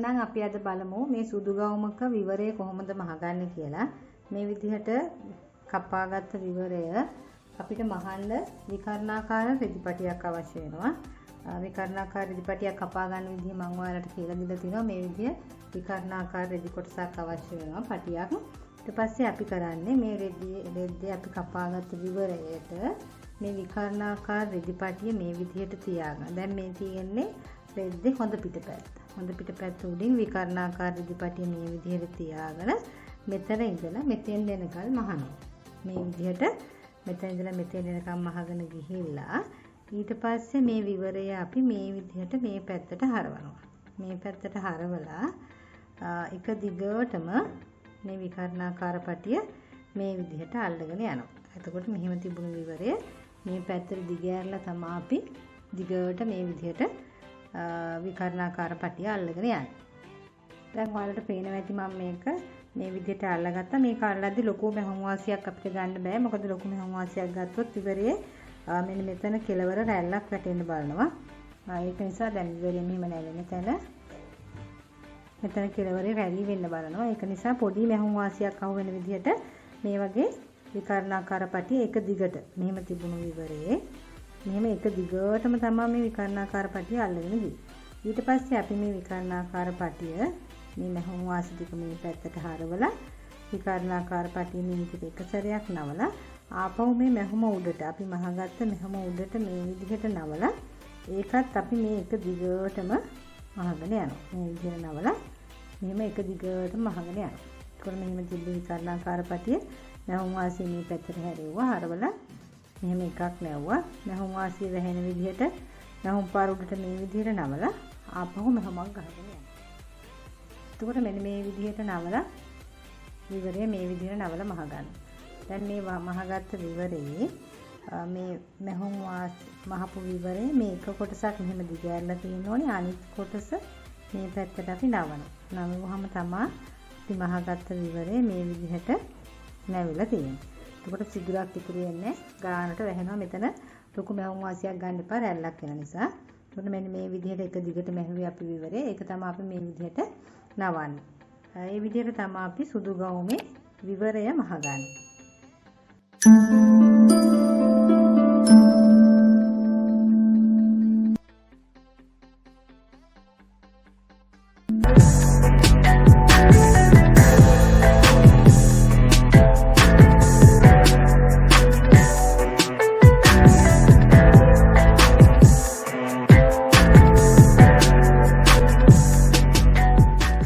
එහෙනම් අපි අද බලමු මේ සුදු ගවුමක විවරය කොහොමද මහගන්නේ කියලා. මේ විදිහට කපාගත්ත විවරය අපිට මහන්න විකර්ණාකාර රෙදිපටියක් අවශ්‍ය වෙනවා. විකර්ණාකාර රෙදිපටියක් කපා ගන්න විදිහ මම ඔයාලට කියලා දීලා තිනවා. මේ විදිහ විකර්ණාකාර රෙදි කොටසක් අවශ්‍ය වෙනවා පටියක්. ඊට පස්සේ අපි කරන්නේ මේ රෙදි අපි කපාගත්ත විවරයට මේ විකර්ණාකාර රෙදිපටිය මේ විදිහට තියාගන්න. දැන් මේ තියෙන්නේ රෙද්දේ හොඳ පිටපැත්ත. හොඳ පිටපැත්ත උඩින් විකර්ණාකාර රෙදිපටිය මේ විදිහට තියාගෙන මෙතන ඉඳලා මෙතෙන් දෙනකල් මහනවා. මේ විදිහට මෙතන ඉඳලා මෙතෙන් දෙනකම් මහගෙන ගිහිල්ලා ඊට පස්සේ මේ විවරය අපි මේ විදිහට මේ පැත්තට හරවනවා. මේ පැත්තට හරවලා එක දිගටම මේ විකර්ණාකාර පටිය මේ විදිහට අල්ලගෙන යනවා. එතකොට මෙහෙම තිබුණු විවරය මේ පැත්තට දිග ඇරලා තමයි අපි දිගට මේ විදිහට විකර්ණාකාර පටිය අල්ලගෙන යන්නේ. දැන් ඔයාලට පේනවා ඇති මම මේක මේ විදිහට අල්ලගත්තා. මේක අල්ලද්දි ලොකු මෙහුම් වාසියක් අපිට ගන්න බෑ. මොකද ලොකු මෙහුම් වාසියක් ගත්තොත් විවරයේ මෙන්න මෙතන කෙලවර රැල්ලක් වැටෙන්න බලනවා. ඒක නිසා දැන් විවරයේ මෙහෙම නැලෙන තැන මෙතන කෙලවරේ රැලි වෙන්න බලනවා. ඒක නිසා පොඩි මෙහුම් වාසියක් අහු වෙන විදිහට මේ වගේ විකර්ණාකාර පටිය එක දිගට මෙහෙම තිබුණු විවරයේ මෙහෙම එක දිගටම තමයි මේ විකර්ණාකාර පටිය අල්ලගෙන ගියේ. ඊට පස්සේ අපි මේ විකර්ණාකාර පටිය මේ මෙහුම් වාසි ටික මේ පැත්තට හරවලා විකර්ණාකාර පටිය මේ විදිහට එක සැරයක් නවලා ආපහු මේ මෙහුම උඩට අපි මහගත්ත මෙහුම උඩට මේ විදිහට නවලා ඒකත් අපි මේ එක දිගටම මහගෙන යනවා. මේ විදිහට නවලා මෙහෙම එක දිගටම මහගෙන යනවා. ඒකෝර මෙහෙම තිබ්බ විකර්ණාකාර පටිය මෙහුම් වාසිය මේ පැත්තට හැරෙව්වා. හරවලා මෙහෙම එකක් නැවුවා. මෙහුම් වාසිය වැහෙන විදිහට මෙහුම් පාර උඩට මේ විදිහට නවලා ආපහු මෙහුමක් ගහගෙන යනවා. එතකොට මෙන්න මේ විදිහට නවලා විවරය මේ විදිහට නවලා මහගන්න. දැන් මේ මහගත්ත විවරයේ මේ මෙහුම් මහපු විවරයේ මේ එක කොටසක් මෙහෙම දිග ඇරලා තියෙන්න ඕනේ. අනිත් කොටස මේ පැත්තට අපි නවනවා. නවුවහම තමයි අපි මහගත්ත විවරයේ මේ විදිහට නැවිලා තියෙන්නේ. එතකොට සිදුරක් ඉතුරු වෙන්නේ ගානට වැහෙනවා. මෙතන ලොකු මෙහුම් වාසියක් ගන්න එපා රැල්ලක් වෙන නිසා. එතකොට මෙන්න මේ විදිහට එක දිගට මැහුවේ අපි විවරේ. ඒක තමයි අපි මේ විදිහට නවන්නේ. මේ විදිහට තමයි අපි සුදු ගවුමේ විවරය මහගන්නේ.